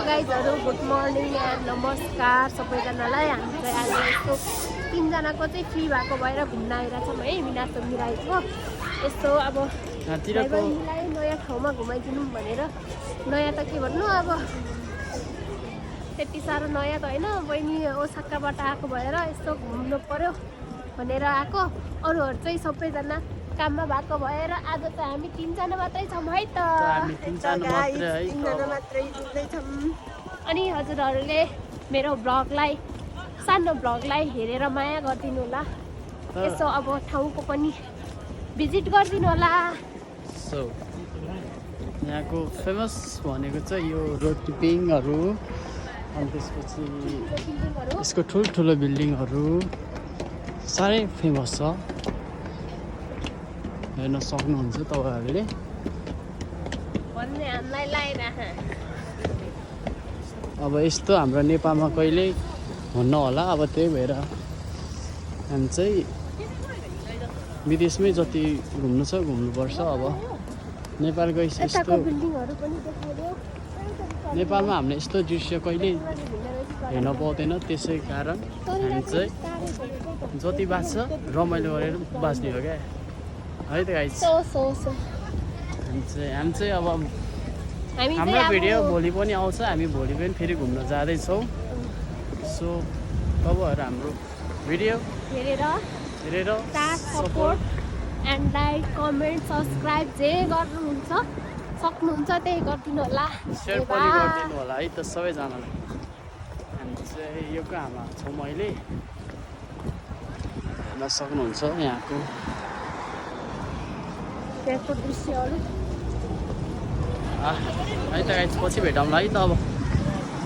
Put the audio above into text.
गाइजहरु good morning and नमस्कार सबैजनालाई। हामी चाहिँ आज यस्तो तीनजनाको चाहिँ फ्री भएको भएर घुम्न आइरहेछौँ है मिनासो मिराइको। यस्तो अब मिलाई नयाँ ठाउँमा घुमाइदिनु भनेर। नयाँ त के भन्नु, अब त्यति साह्रो नयाँ त होइन, बहिनी ओसाकाबाट आएको भएर यस्तो घुम्नु पर्यो भनेर आएको। अरूहरू चाहिँ सबैजना काममा भएको भएर आज त हामी तीनजना मात्रै छौँ है त। तीनजना मात्रै छौँ। अनि हजुरहरूले मेरो भ्लगलाई, सानो भ्लगलाई हेरेर माया गरिदिनु होला। यसो अब ठाउँको पनि भिजिट गरिदिनु होला। यहाँको फेमस भनेको चाहिँ यो रोटिपिङहरू, अनि त्यसपछि यसको ठुल्ठुलो बिल्डिङहरू साह्रै फेमस छ, हेर्न सक्नुहुन्छ तपाईँहरूले। अब यस्तो हाम्रो नेपालमा कहिल्यै हुन्न होला, अब त्यही भएर हामी चाहिँ विदेशमै जति घुम्नु छ घुम्नुपर्छ। अब नेपाल गएपछि यस्तो नेपालमा हामीले यस्तो दृश्य कहिल्यै हेर्न पाउँदैन, त्यसै कारण हामी चाहिँ जति बाँच्छ रमाइलो गरेर बाँच्ने हो क्या है त गाइस। हामी चाहिँ अब हाम्रो भिडियो भोलि पनि आउँछ, हामी भोलि पनि फेरि घुम्न जाँदैछौँ। सो तपाईँहरू हाम्रो भिडियो हेरेर support and like comment subscribe जे गर्नुहुन्छ सक्नुहुन्छ त्यही गरिदिनु होला। सेयर पनि गरिदिनु होला है त सबैजनालाई। हामी चाहिँ यो कहाँमा छौँ अहिले हेर्न सक्नुहुन्छ यहाँको दृश्यहरू है त गाइस। पछि भेटौँला है त अब।